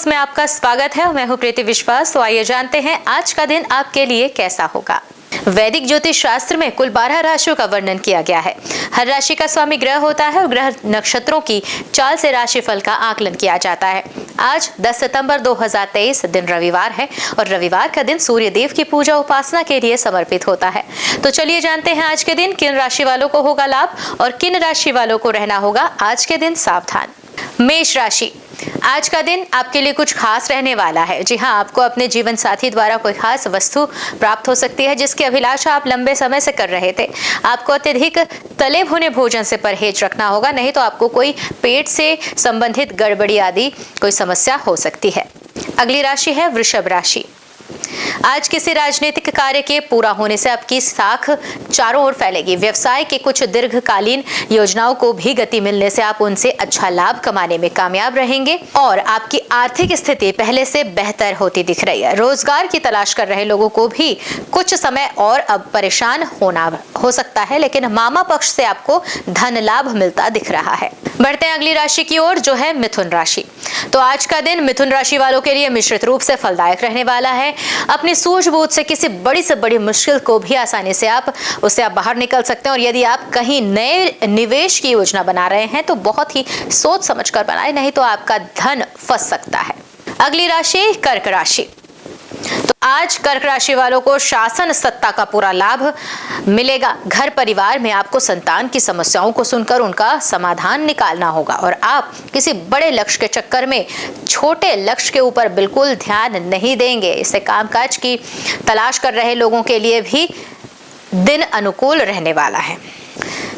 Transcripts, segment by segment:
News में आपका स्वागत है। मैं हूं प्रीति विश्वास। तो आइए जानते हैं आज का दिन आपके लिए कैसा होगा। वैदिक ज्योतिष शास्त्र में कुल 12 राशियों का वर्णन किया गया है। हर राशि का स्वामी ग्रह होता है और ग्रह नक्षत्रों की चाल से राशिफल का आकलन किया जाता है। आज 10 सितंबर 2023 दिन रविवार है और रविवार का दिन सूर्य देव की पूजा उपासना के लिए समर्पित होता है। तो चलिए जानते हैं आज के दिन किन राशि वालों को होगा लाभ और किन राशि वालों को रहना होगा आज के दिन सावधान। मेष राशि, आज का दिन आपके लिए कुछ खास रहने वाला है। जी हाँ, आपको अपने जीवन साथी द्वारा कोई खास वस्तु प्राप्त हो सकती है जिसकी अभिलाषा आप लंबे समय से कर रहे थे। आपको अत्यधिक तले भुने भोजन से परहेज रखना होगा, नहीं तो आपको कोई पेट से संबंधित गड़बड़ी आदि कोई समस्या हो सकती है। अगली राशि है वृषभ राशि। आज किसी राजनीतिक कार्य के पूरा होने से आपकी साख चारों ओर फैलेगी। व्यवसाय के कुछ दीर्घकालीन योजनाओं को भी गति मिलने से आप उनसे अच्छा लाभ कमाने में कामयाब रहेंगे और आपकी आर्थिक स्थिति पहले से बेहतर होती दिख रही है। रोजगार की तलाश कर रहे लोगों को भी कुछ समय और अब परेशान होना हो सकता है, लेकिन मामा पक्ष से आपको धन लाभ मिलता दिख रहा है। बढ़ते हैं अगली राशि की ओर, जो है मिथुन राशि। तो आज का दिन मिथुन राशि वालों के लिए मिश्रित रूप से फलदायक रहने वाला है। अपनी सूझबूझ से किसी बड़ी से बड़ी मुश्किल को भी आसानी से आप बाहर निकल सकते हैं और यदि आप कहीं नए निवेश की योजना बना रहे हैं तो बहुत ही सोच समझकर बनाएं, नहीं तो आपका धन फंस सकता है। अगली राशि कर्क राशि। तो आज कर्क राशि वालों को शासन सत्ता का पूरा लाभ मिलेगा। घर परिवार में आपको संतान की समस्याओं को सुनकर उनका समाधान निकालना होगा और आप किसी बड़े लक्ष्य के चक्कर में छोटे लक्ष्य के ऊपर बिल्कुल ध्यान नहीं देंगे। इससे कामकाज की तलाश कर रहे लोगों के लिए भी दिन अनुकूल रहने वाला है।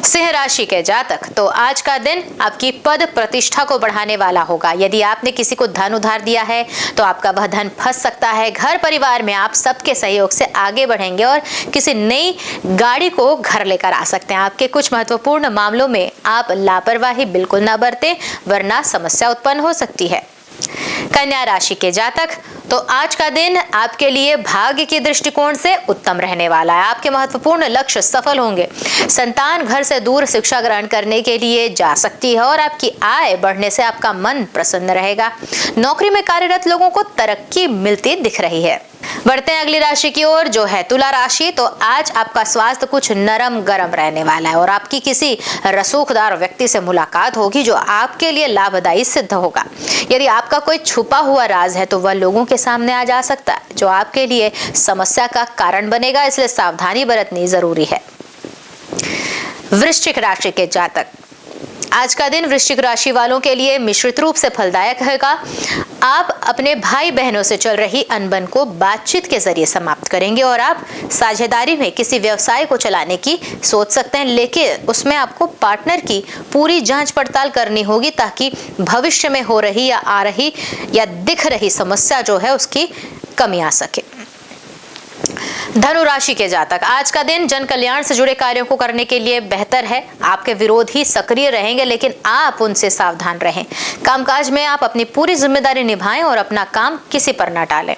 सिंह राशि के जातक, तो आज का दिन आपकी पद प्रतिष्ठा को बढ़ाने वाला होगा। यदि आपने किसी को धन उधार दिया है तो आपका वह धन फंस सकता है। घर परिवार में आप सबके सहयोग से आगे बढ़ेंगे और किसी नई गाड़ी को घर लेकर आ सकते हैं। आपके कुछ महत्वपूर्ण मामलों में आप लापरवाही बिल्कुल ना बरतें, वरना समस्या उत्पन्न हो सकती है। कन्या राशि के जातक, तो आज का दिन आपके लिए भाग्य के दृष्टिकोण से उत्तम रहने वाला है। आपके महत्वपूर्ण लक्ष्य सफल होंगे। संतान घर से दूर शिक्षा ग्रहण करने के लिए जा सकती है और आपकी आय बढ़ने से आपका मन प्रसन्न रहेगा। नौकरी में कार्यरत लोगों को तरक्की मिलती दिख रही है। बढ़ते हैं अगली राशि की ओर, जो है तुला राशि। तो आज आपका स्वास्थ्य कुछ नरम गरम रहने वाला है और आपकी किसी रसूखदार व्यक्ति से मुलाकात होगी जो आपके लिए लाभदायी सिद्ध होगा। यदि आपका कोई छुपा हुआ राज है तो वह लोगों के सामने आ जा सकता है, जो आपके लिए समस्या का कारण बनेगा, इसलिए सावधानी बरतनी जरूरी है। वृश्चिक राशि के जातक, आज का दिन वृश्चिक राशि वालों के लिए मिश्रित रूप से फलदायक होगा। आप अपने भाई बहनों से चल रही अनबन को बातचीत के जरिए समाप्त करेंगे और आप साझेदारी में किसी व्यवसाय को चलाने की सोच सकते हैं, लेकिन उसमें आपको पार्टनर की पूरी जांच पड़ताल करनी होगी ताकि भविष्य में हो रही या आ रही या दिख रही समस्या जो है उसकी कमी आ सके। धनु राशि के जातक, आज का दिन जन कल्याण से जुड़े कार्यों को करने के लिए बेहतर है। आपके विरोधी सक्रिय रहेंगे, लेकिन आप उनसे सावधान रहें। कामकाज में आप अपनी पूरी जिम्मेदारी निभाएं और अपना काम किसी पर न टालें।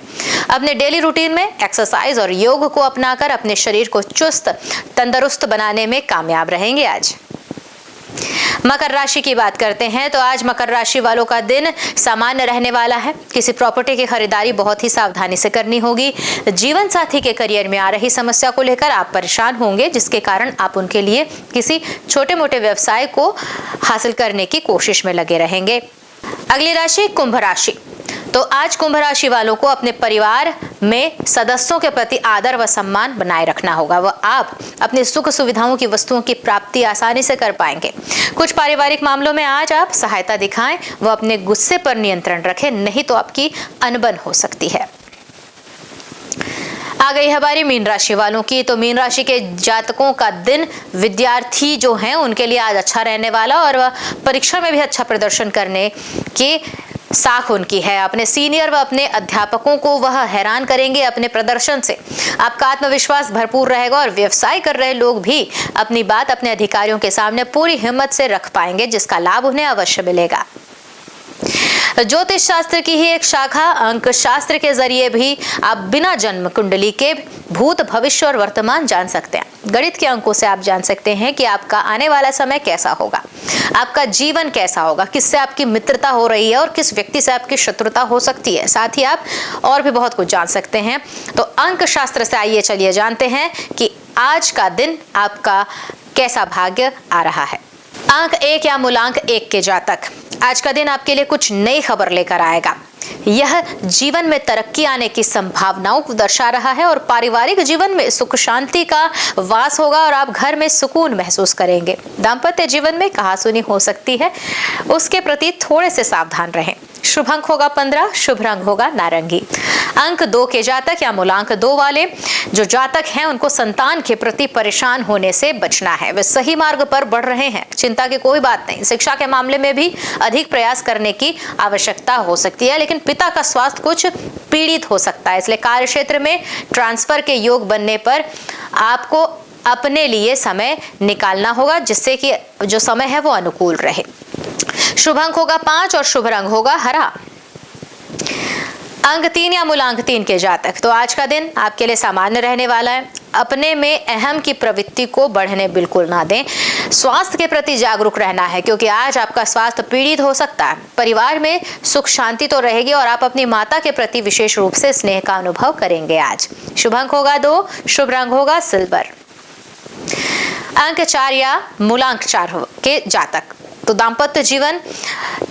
अपने डेली रूटीन में एक्सरसाइज और योग को अपनाकर अपने शरीर को चुस्त तंदुरुस्त बनाने में कामयाब रहेंगे। आज मकर राशि की बात करते हैं, तो आज मकर राशि वालों का दिन सामान्य रहने वाला है। किसी प्रॉपर्टी की खरीदारी बहुत ही सावधानी से करनी होगी। जीवन साथी के करियर में आ रही समस्या को लेकर आप परेशान होंगे, जिसके कारण आप उनके लिए किसी छोटे मोटे व्यवसाय को हासिल करने की कोशिश में लगे रहेंगे। अगली राशि कुंभ राशि। तो आज कुंभ राशि वालों को अपने परिवार में सदस्यों के प्रति आदर व सम्मान बनाए रखना होगा। वह आप अपनी सुख सुविधाओं की वस्तुओं की प्राप्ति आसानी से कर पाएंगे। कुछ पारिवारिक मामलों में आज आप सहायता दिखाएं व अपने गुस्से पर नियंत्रण रखें, नहीं तो आपकी अनबन हो सकती है। आ गई हमारी मीन राशि वालों की। तो मीन राशि के जातकों का दिन विद्यार्थी जो हैं उनके लिए आज अच्छा रहने वाला और वह परीक्षा में भी अच्छा प्रदर्शन करने की साख उनकी है। अपने सीनियर व अपने अध्यापकों को वह हैरान करेंगे अपने प्रदर्शन से। आपका आत्मविश्वास भरपूर रहेगा और व्यवसाय कर रहे लोग भी अपनी बात अपने अधिकारियों के सामने पूरी हिम्मत से रख पाएंगे, जिसका लाभ उन्हें अवश्य मिलेगा। ज्योतिष शास्त्र की ही एक शाखा अंक शास्त्र के जरिए भी आप बिना जन्म कुंडली के भूत, भविष्य और वर्तमान जान सकते हैं। गणित के अंकों से आप जान सकते हैं कि आपका आने वाला समय कैसा होगा, आपका जीवन कैसा होगा, किससे आपकी मित्रता हो रही है और किस व्यक्ति से आपकी शत्रुता हो सकती है। साथ ही आप और भी बहुत कुछ जान सकते हैं। तो अंक शास्त्र से आइए चलिए जानते हैं कि आज का दिन आपका कैसा भाग्य आ रहा है। अंक 1 या मूलांक 1 के जातक, आज का दिन आपके लिए कुछ नई खबर लेकर आएगा। यह जीवन में तरक्की आने की संभावनाओं को दर्शा रहा है और पारिवारिक जीवन में सुख शांति का वास होगा और आप घर में सुकून महसूस करेंगे। दाम्पत्य जीवन में कहासुनी हो सकती है, उसके प्रति थोड़े से सावधान रहें। शुभ अंक होगा 15, शुभ रंग होगा नारंगी। अंक 2 के जातक या मूलांक 2 वाले जो जातक हैं उनको संतान के प्रति परेशान होने से बचना है। वे सही मार्ग पर बढ़ रहे हैं, चिंता की कोई बात नहीं। शिक्षा के मामले में भी अधिक प्रयास करने की आवश्यकता हो सकती है, लेकिन पिता का स्वास्थ्य कुछ पीड़ित हो सकता है, इसलिए कार्य क्षेत्र में ट्रांसफर के योग बनने पर आपको अपने लिए समय निकालना होगा, जिससे कि जो समय है वो अनुकूल रहे। शुभ अंक होगा 5 और शुभ रंग होगा हरा। अंक 3 या मूलांक 3 के जातक, तो आज का दिन आपके लिए सामान्य रहने वाला है। अपने में अहम की प्रवृत्ति को बढ़ने बिल्कुल ना दें। स्वास्थ्य के प्रति जागरूक रहना है, क्योंकि आज आपका स्वास्थ्य पीड़ित हो सकता है। परिवार में सुख शांति तो रहेगी और आप अपनी माता के प्रति विशेष रूप से स्नेह का अनुभव करेंगे आज। शुभ अंक होगा 2, शुभ रंग होगा सिल्वर। अंक 4 या मूलांक 4 के जातक, तो दाम्पत्य जीवन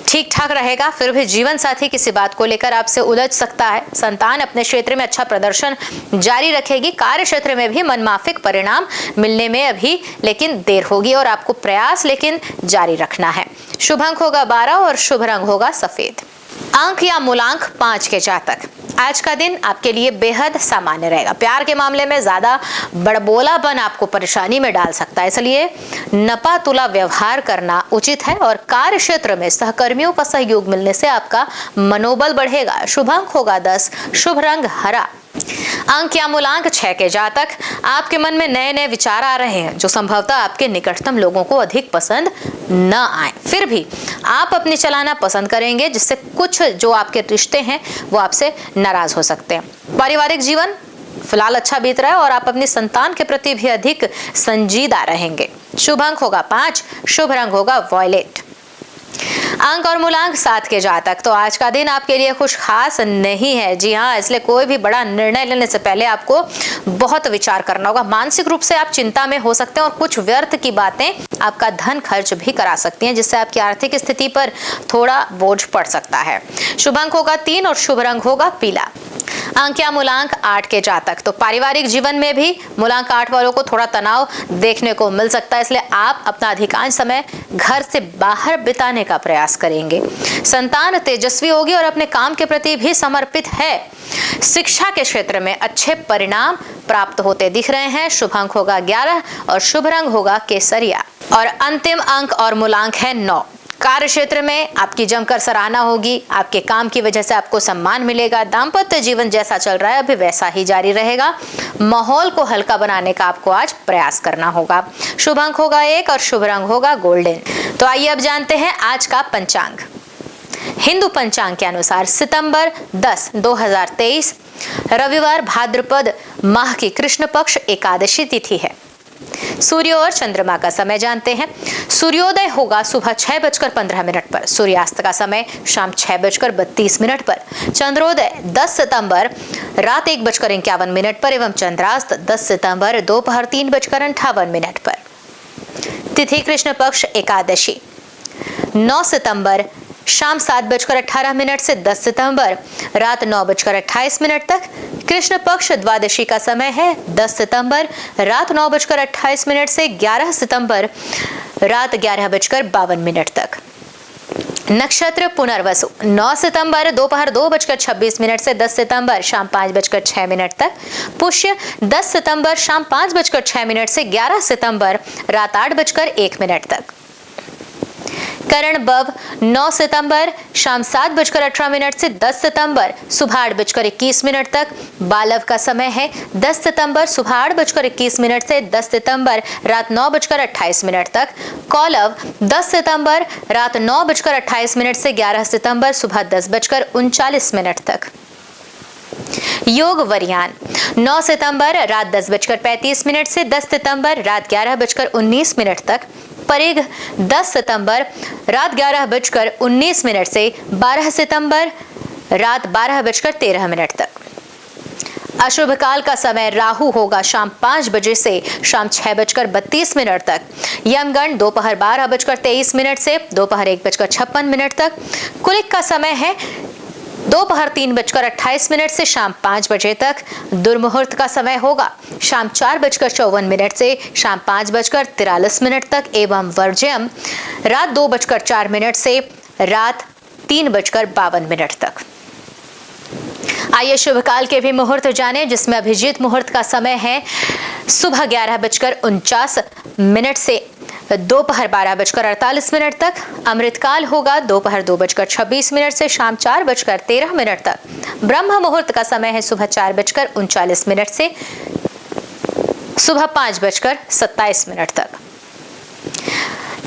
ठीक ठाक रहेगा, फिर भी जीवन साथी किसी बात को लेकर आपसे उलझ सकता है। संतान अपने क्षेत्र में अच्छा प्रदर्शन जारी रखेगी। कार्य क्षेत्र में भी मनमाफिक परिणाम मिलने में अभी लेकिन देर होगी और आपको प्रयास लेकिन जारी रखना है। शुभ अंक होगा 12 और शुभ रंग होगा सफेद। अंक या मूलांक 5 के जातक, आज का दिन आपके लिए बेहद सामान्य रहेगा। प्यार के मामले में ज्यादा बड़बोलापन आपको परेशानी में डाल सकता है, इसलिए नपा तुला व्यवहार करना उचित है और कार्य क्षेत्र में सहकर्मियों का सहयोग मिलने से आपका मनोबल बढ़ेगा। शुभ अंक होगा 10, शुभ रंग हरा। अंक या मूलांक 6 के जातक, आपके मन में नए नए विचार आ रहे हैं जो संभवतः आपके निकटतम लोगों को अधिक पसंद न आए, फिर भी आप अपनी चलाना पसंद करेंगे, जिससे कुछ जो आपके रिश्ते हैं वो आपसे नाराज हो सकते हैं। पारिवारिक जीवन फिलहाल अच्छा बीत रहा है और आप अपनी संतान के प्रति भी अधिक संजीदा रहेंगे। शुभ अंक होगा 5, शुभ रंग होगा वॉयलेट। अंक और मूलांक 7 के जातक, तो आज का दिन आपके लिए कुछ खास नहीं है। जी हाँ, इसलिए कोई भी बड़ा निर्णय लेने से पहले आपको बहुत विचार करना होगा। मानसिक रूप से आप चिंता में हो सकते हैं और कुछ व्यर्थ की बातें आपका धन खर्च भी करा सकती हैं, जिससे आपकी आर्थिक स्थिति पर थोड़ा बोझ पड़ सकता है। शुभ अंक होगा 3 और शुभ रंग होगा पीला। अंक या मूलांक 8 के जातक, तो पारिवारिक जीवन में भी मूलांक 8 वालों को थोड़ा तनाव देखने को मिल सकता है, इसलिए आप अपना अधिकांश समय घर से बाहर बिताने का प्रयास करेंगे। संतान तेजस्वी होगी और अपने काम के प्रति भी समर्पित है। शिक्षा के क्षेत्र में अच्छे परिणाम प्राप्त होते दिख रहे हैं। शुभ अंक होगा 11 और शुभ रंग होगा केसरिया। और अंतिम अंक और मूलांक है 9। कार्य क्षेत्र में आपकी जमकर सराहना होगी, आपके काम की वजह से आपको सम्मान मिलेगा। दाम्पत्य जीवन जैसा चल रहा है अभी वैसा ही जारी रहेगा। माहौल को हल्का बनाने का आपको आज प्रयास करना होगा। शुभ अंक होगा 1 और शुभ रंग होगा गोल्डन। तो आइए अब जानते हैं आज का पंचांग। हिंदू पंचांग के अनुसार सितंबर 10, 2023 रविवार भाद्रपद माह की कृष्ण पक्ष एकादशी तिथि है। सूर्य और चंद्रमा का समय जानते हैं। सूर्योदय होगा सुबह 6:15 पर, सूर्यास्त का समय शाम 6:32 पर, चंद्रोदय 10 सितंबर रात 1:51 पर एवं चंद्रास्त 10 सितंबर दोपहर 3:58 पर। तिथि कृष्ण पक्ष एकादशी 9 सितंबर शाम 7:18 से 10 सितंबर रात 9:28 तक। कृष्ण पक्ष द्वादशी का समय है 10 सितंबर रात 9:28 से 11 सितंबर रात 11:52 तक। नक्षत्र पुनर्वसु 9 सितंबर दोपहर 2:26 से 10 सितंबर शाम 5:06 तक। पुष्य 10 सितंबर शाम 5:06 से 11 सितंबर रात 8:01 तक। करण बव 9 सितंबर शाम 7:18 से 10 सितंबर सुबह 8:21 तक। बालव का समय है 10 सितंबर सुबह 8:21 से 10 सितंबर रात 9:28 तक। कौलव 10 सितंबर रात 9:28 से 11 सितंबर सुबह 10:39 तक। योग वरियान 9 सितंबर रात 10:35 से 10 सितंबर रात 11:19 तक। परेग 10 सितंबर रात 11:19 से 12 सितंबर रात 12:13 तक। अशुभ काल का समय राहु होगा शाम 5 बजे से शाम 6:32 तक। यमगण दोपहर 12:23 से दोपहर 1:56 तक। कुलिक का समय है दोपहर 3:28 से शाम 5 बजे तक। दुर्मुहूर्त का समय होगा शाम 4:54 से शाम 5:43 तक एवं वर्ज्यम रात 2:04 से रात 3:52 तक। आइए शुभ काल के भी मुहूर्त जाने, जिसमें अभिजीत मुहूर्त का समय है सुबह 11:49 से दोपहर 12:48 तक। अमृत काल होगा दोपहर 2:26 से शाम 4:13 तक। ब्रह्म मुहूर्त का समय है सुबह 4:39 से सुबह 5:27 तक।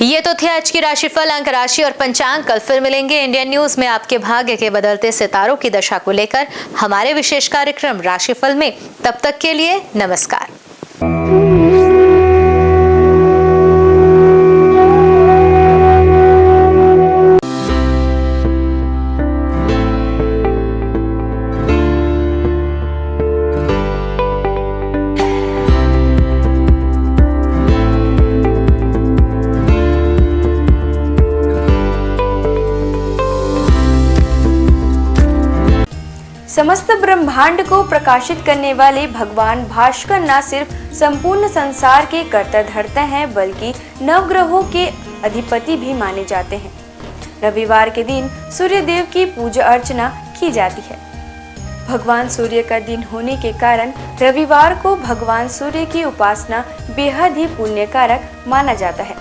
ये तो थे आज की राशिफल, अंक राशि और पंचांग। कल फिर मिलेंगे इंडियन न्यूज में आपके भाग्य के बदलते सितारों की दशा को लेकर हमारे विशेष कार्यक्रम राशिफल में। तब तक के लिए नमस्कार। समस्त ब्रह्मांड को प्रकाशित करने वाले भगवान भास्कर न सिर्फ संपूर्ण संसार के कर्ता धर्ता हैं, बल्कि नवग्रहों के अधिपति भी माने जाते हैं। रविवार के दिन सूर्य देव की पूजा अर्चना की जाती है। भगवान सूर्य का दिन होने के कारण रविवार को भगवान सूर्य की उपासना बेहद ही पुण्यकारक माना जाता है।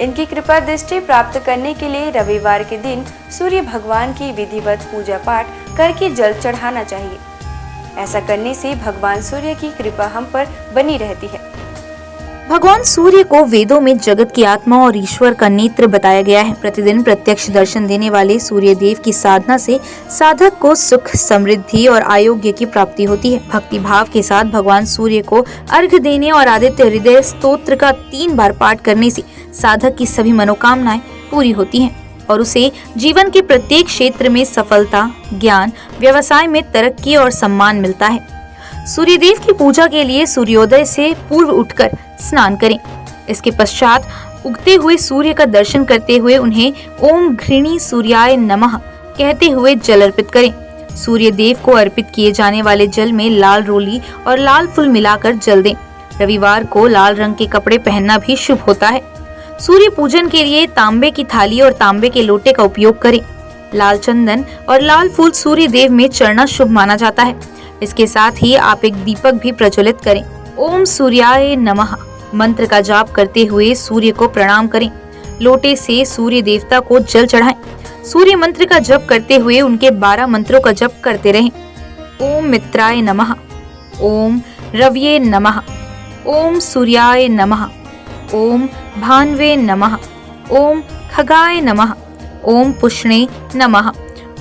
इनकी कृपा दृष्टि प्राप्त करने के लिए रविवार के दिन सूर्य भगवान की विधिवत पूजा पाठ करके जल चढ़ाना चाहिए। ऐसा करने से भगवान सूर्य की कृपा हम पर बनी रहती है। भगवान सूर्य को वेदों में जगत की आत्मा और ईश्वर का नेत्र बताया गया है। प्रतिदिन प्रत्यक्ष दर्शन देने वाले सूर्य देव की साधना से साधक को सुख, समृद्धि और आरोग्य की प्राप्ति होती है। भक्ति भाव के साथ भगवान सूर्य को अर्घ्य देने और आदित्य हृदय स्तोत्र का 3 बार पाठ करने से साधक की सभी मनोकामनाएं पूरी होती हैं और उसे जीवन के प्रत्येक क्षेत्र में सफलता, ज्ञान, व्यवसाय में तरक्की और सम्मान मिलता है। सूर्यदेव की पूजा के लिए सूर्योदय से पूर्व उठकर स्नान करें। इसके पश्चात उगते हुए सूर्य का दर्शन करते हुए उन्हें ओम घृणी सूर्याय नमः कहते हुए जल अर्पित करें। सूर्य देव को अर्पित किए जाने वाले जल में लाल रोली और लाल फूल मिलाकर जल दें। रविवार को लाल रंग के कपड़े पहनना भी शुभ होता है। सूर्य पूजन के लिए तांबे की थाली और तांबे के लोटे का उपयोग करें। लाल चंदन और लाल फूल सूर्य देव में चढ़ना शुभ माना जाता है। इसके साथ ही आप एक दीपक भी प्रज्वलित करें। ओम सूर्याय नमः मंत्र का जाप करते हुए सूर्य को प्रणाम करें। लोटे से सूर्य देवता को जल चढ़ाएं। सूर्य मंत्र का जप करते हुए उनके 12 मंत्रों का जप करते रहें। ओम मित्राय नमः, ओम रव्ये नमः, ओम सूर्याय नमः, ओम भान्वे नमः, ओम खगाय नमः, ओम पुष्णे नमः,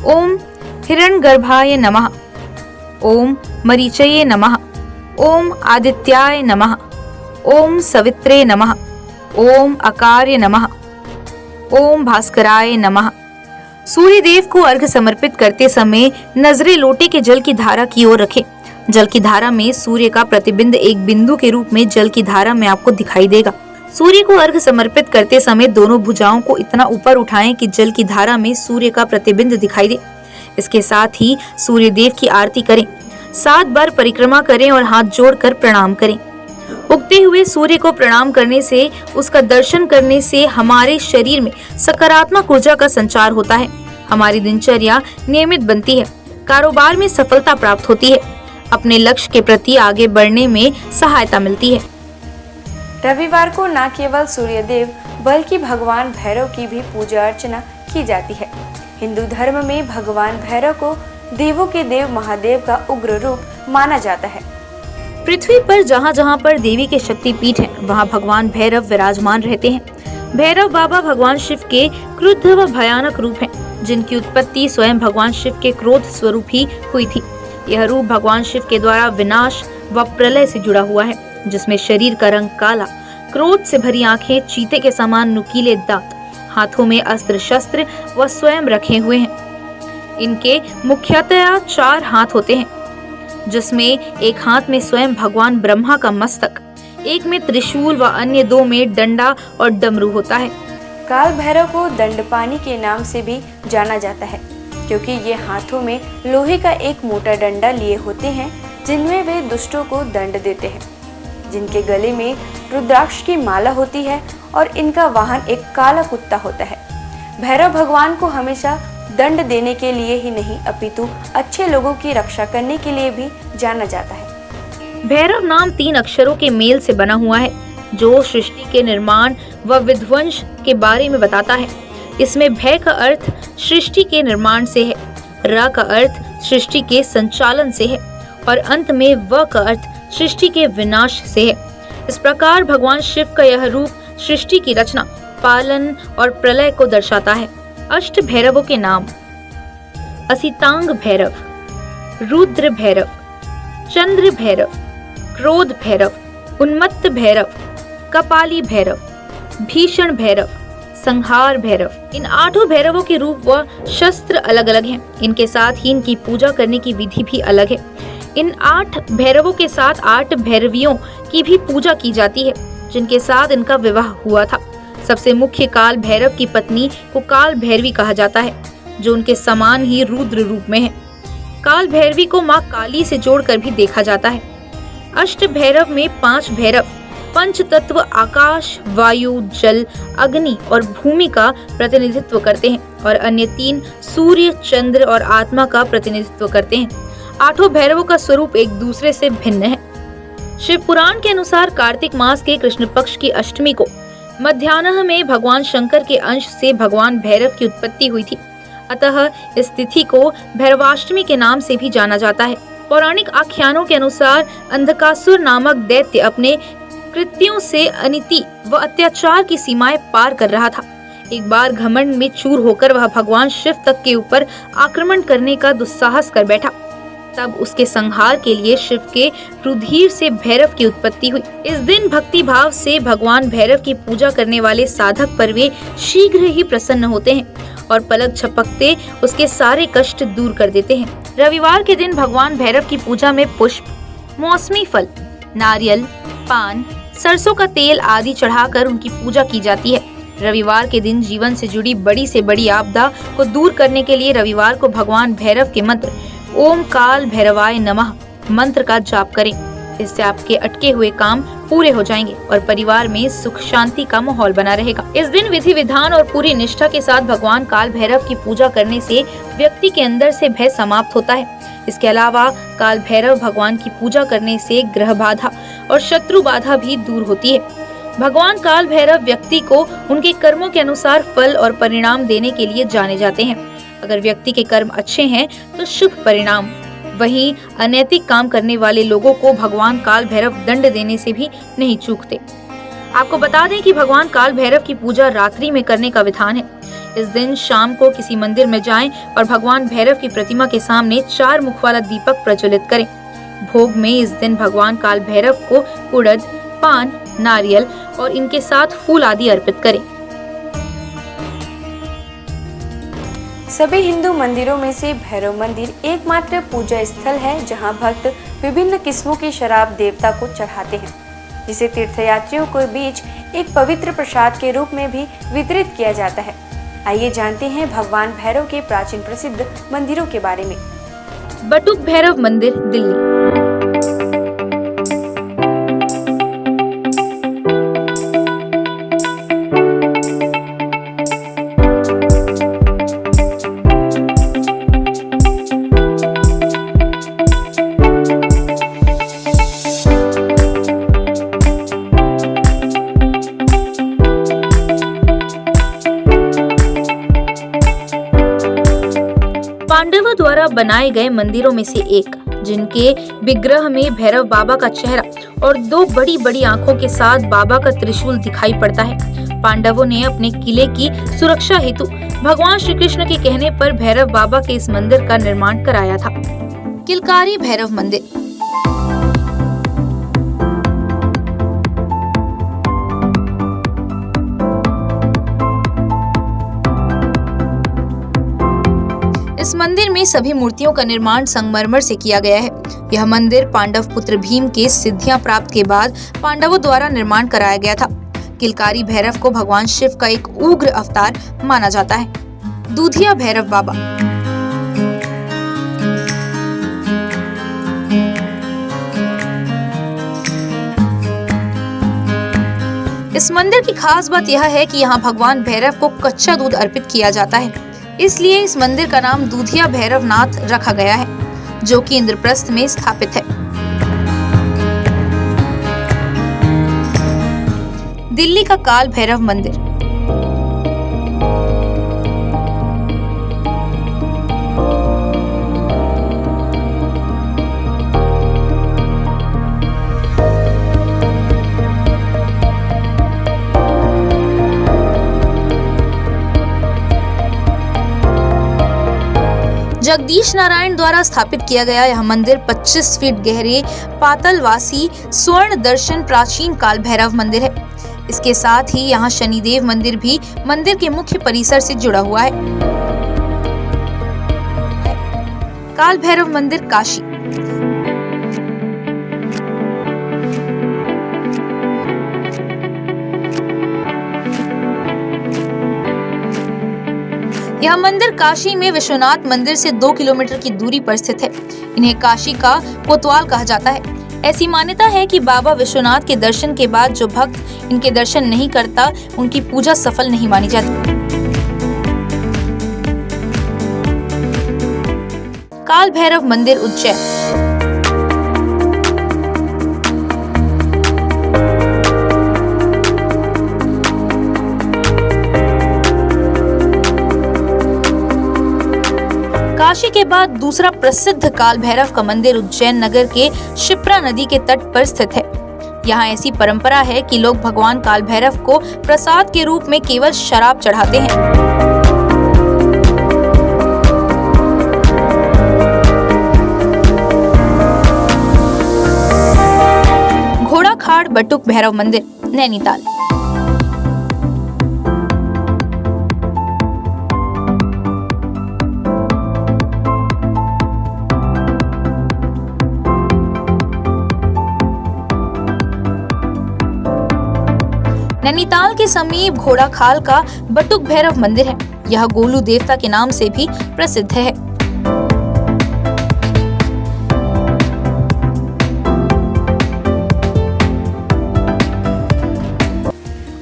ओम हिरण्यगर्भाय नमः, ओम मरीचये नमः, ओम आदित्याय नमः, ओम सवित्रे नमः, ओम अकार्य नमः, ओम भास्कराय नमः। सूर्य देव को अर्घ्य समर्पित करते समय नजरें लोटे के जल की धारा की ओर रखें। जल की धारा में सूर्य का प्रतिबिंब एक बिंदु के रूप में जल की धारा में आपको दिखाई देगा। सूर्य को अर्घ्य समर्पित करते समय दोनों भुजाओं को इतना ऊपर उठाएं कि जल की धारा में सूर्य का प्रतिबिंब दिखाई दे। इसके साथ ही सूर्य देव की आरती करें। 7 बार परिक्रमा करें और हाथ जोड़कर प्रणाम करें। उगते हुए सूर्य को प्रणाम करने से, उसका दर्शन करने से हमारे शरीर में सकारात्मक ऊर्जा का संचार होता है। हमारी दिनचर्या नियमित बनती है। कारोबार में सफलता प्राप्त होती है। अपने लक्ष्य के प्रति आगे बढ़ने में सहायता मिलती है। रविवार को न केवल सूर्य देव बल्कि भगवान भैरव की भी पूजा अर्चना की जाती है। हिंदू धर्म में भगवान भैरव को देवों के देव महादेव का उग्र रूप माना जाता है। पृथ्वी पर जहाँ जहाँ पर देवी के शक्तिपीठ हैं, वहाँ भगवान भैरव विराजमान रहते हैं। भैरव बाबा भगवान शिव के क्रुद्ध व भयानक रूप हैं, जिनकी उत्पत्ति स्वयं भगवान शिव के क्रोध स्वरूप ही हुई थी। यह रूप भगवान शिव के द्वारा विनाश व प्रलय से जुड़ा हुआ है, जिसमें शरीर का रंग काला, क्रोध से भरी आंखें, चीते के समान नुकीले दांत, हाथों में अस्त्र शस्त्र व स्वयं रखे हुए हैं। इनके मुख्यतया 4 हाथ होते हैं, जिसमें एक हाथ में स्वयं भगवान ब्रह्मा का मस्तक, एक में त्रिशूल व अन्य 2 में डंडा और डमरू होता है। काल भैरव को दंडपानी के नाम से भी जाना जाता है, क्योंकि ये हाथों में लोहे का एक मोटा डंडा लिए होते हैं, जिनमें वे दुष्टों को दंड देते हैं। जिनके गले में रुद्राक्ष की माला होती है और इनका वाहन एक काला कुत्ता होता है। भैरव भगवान को हमेशा दंड देने के लिए ही नहीं, अपितु अच्छे लोगों की रक्षा करने के लिए भी जाना जाता है। भैरव नाम 3 अक्षरों के मेल से बना हुआ है, जो सृष्टि के निर्माण व विध्वंस के बारे में बताता है। इसमें भय का अर्थ सृष्टि के निर्माण से है, र का अर्थ सृष्टि के संचालन से है और अंत में व का अर्थ सृष्टि के विनाश से है। इस प्रकार भगवान शिव का यह रूप सृष्टि की रचना, पालन और प्रलय को दर्शाता है। अष्ट भैरवों के नाम: असितांग भैरव, रुद्र भैरव, चंद्र भैरव, क्रोध भैरव, उन्मत्त भैरव, कपाली भैरव, भीषण भैरव, संहार भैरव। इन 8 भैरवों के रूप व शस्त्र अलग अलग हैं। इनके साथ ही इनकी पूजा करने की विधि भी अलग है। इन 8 भैरवों के साथ 8 भैरवियों की भी पूजा की जाती है, जिनके साथ इनका विवाह हुआ था। सबसे मुख्य काल भैरव की पत्नी को काल भैरवी कहा जाता है, जो उनके समान ही रुद्र रूप में है। काल भैरवी को माँ काली से जोड़कर भी देखा जाता है। अष्ट भैरव में 5 भैरव पंच तत्व आकाश, वायु, जल, अग्नि और भूमि का प्रतिनिधित्व करते हैं और अन्य 3 सूर्य, चंद्र और आत्मा का प्रतिनिधित्व करते हैं। 8 भैरवों का स्वरूप एक दूसरे से भिन्न है। शिव पुराण के अनुसार कार्तिक मास के कृष्ण पक्ष की अष्टमी को मध्याह्न में भगवान शंकर के अंश से भगवान भैरव की उत्पत्ति हुई थी। अतः इस तिथि को भैरवाष्टमी के नाम से भी जाना जाता है। पौराणिक आख्यानों के अनुसार अंधकासुर नामक दैत्य अपने कृत्यों से अनिति व अत्याचार की सीमाएं पार कर रहा था। एक बार घमंड में चूर होकर वह भगवान शिव तक के ऊपर आक्रमण करने का दुस्साहस कर बैठा। तब उसके संहार के लिए शिव के रुधिर से भैरव की उत्पत्ति हुई। इस दिन भक्ति भाव से भगवान भैरव की पूजा करने वाले साधक पर वे शीघ्र ही प्रसन्न होते हैं और पलक झपकते उसके सारे कष्ट दूर कर देते हैं। रविवार के दिन भगवान भैरव की पूजा में पुष्प, मौसमी फल, नारियल, पान, सरसों का तेल आदि चढ़ाकर उनकी पूजा की जाती है। रविवार के दिन जीवन से जुड़ी बड़ी से बड़ी आपदा को दूर करने के लिए रविवार को भगवान भैरव के मंत्र ओम काल भैरवाय नमः मंत्र का जाप करें। इससे आपके अटके हुए काम पूरे हो जाएंगे और परिवार में सुख शांति का माहौल बना रहेगा। इस दिन विधि विधान और पूरी निष्ठा के साथ भगवान काल भैरव की पूजा करने से व्यक्ति के अंदर से भय समाप्त होता है। इसके अलावा काल भैरव भगवान की पूजा करने से ग्रह बाधा और शत्रु बाधा भी दूर होती है। भगवान काल भैरव व्यक्ति को उनके कर्मों के अनुसार फल और परिणाम देने के लिए जाने जाते हैं। अगर व्यक्ति के कर्म अच्छे हैं तो शुभ परिणाम, वहीं अनैतिक काम करने वाले लोगों को भगवान काल भैरव दंड देने से भी नहीं चूकते। आपको बता दें कि भगवान काल भैरव की पूजा रात्रि में करने का विधान है। इस दिन शाम को किसी मंदिर में जाएं और भगवान भैरव की प्रतिमा के सामने 4 मुख वाला दीपक प्रज्वलित करें। भोग में इस दिन भगवान काल भैरव को उड़द, पान, नारियल और इनके साथ फूल आदि अर्पित करें। सभी हिंदू मंदिरों में से भैरव मंदिर एकमात्र पूजा स्थल है जहां भक्त विभिन्न किस्मों की शराब देवता को चढ़ाते हैं, जिसे तीर्थयात्रियों के बीच एक पवित्र प्रसाद के रूप में भी वितरित किया जाता है। आइए जानते हैं भगवान भैरव के प्राचीन प्रसिद्ध मंदिरों के बारे में। बटुक भैरव मंदिर, दिल्ली। पांडवों द्वारा बनाए गए मंदिरों में से एक, जिनके विग्रह में भैरव बाबा का चेहरा और दो बड़ी बड़ी आंखों के साथ बाबा का त्रिशूल दिखाई पड़ता है। पांडवों ने अपने किले की सुरक्षा हेतु भगवान श्री कृष्ण के कहने पर भैरव बाबा के इस मंदिर का निर्माण कराया था। किलकारी भैरव मंदिर। इस मंदिर में सभी मूर्तियों का निर्माण संगमरमर से किया गया है। यह मंदिर पांडव पुत्र भीम के सिद्धियां प्राप्त के बाद पांडवों द्वारा निर्माण कराया गया था। किलकारी भैरव को भगवान शिव का एक उग्र अवतार माना जाता है। दूधिया भैरव बाबा। इस मंदिर की खास बात यह है कि यहाँ भगवान भैरव को कच्चा दूध अर्पित किया जाता है, इसलिए इस मंदिर का नाम दूधिया भैरवनाथ रखा गया है, जो कि इंद्रप्रस्थ में स्थापित है। दिल्ली का काल भैरव मंदिर। जगदीश नारायण द्वारा स्थापित किया गया यह मंदिर 25 फीट गहरे पातालवासी स्वर्ण दर्शन प्राचीन काल भैरव मंदिर है। इसके साथ ही यहाँ शनिदेव मंदिर भी मंदिर के मुख्य परिसर से जुड़ा हुआ है। काल भैरव मंदिर काशी। यह मंदिर काशी में विश्वनाथ मंदिर से 2 किलोमीटर की दूरी पर स्थित है। इन्हें काशी का कोतवाल कहा जाता है। ऐसी मान्यता है कि बाबा विश्वनाथ के दर्शन के बाद जो भक्त इनके दर्शन नहीं करता, उनकी पूजा सफल नहीं मानी जाती। काल भैरव मंदिर उज्जैन। काशी के बाद दूसरा प्रसिद्ध काल भैरव का मंदिर उज्जैन नगर के शिप्रा नदी के तट पर स्थित है। यहाँ ऐसी परंपरा है कि लोग भगवान काल भैरव को प्रसाद के रूप में केवल शराब चढ़ाते हैं। घोड़ाखाड़ बटुक भैरव मंदिर, नैनीताल। नैनीताल के समीप घोड़ाखाल का बटुक भैरव मंदिर है। यह गोलू देवता के नाम से भी प्रसिद्ध है।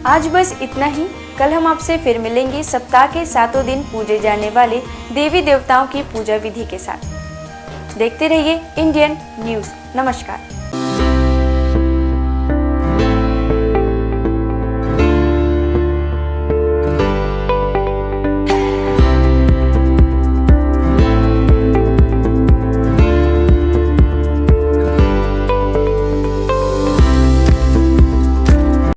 आज बस इतना ही। कल हम आपसे फिर मिलेंगे सप्ताह के 7 दिन पूजे जाने वाले देवी देवताओं की पूजा विधि के साथ। देखते रहिए इंडियन न्यूज़। नमस्कार।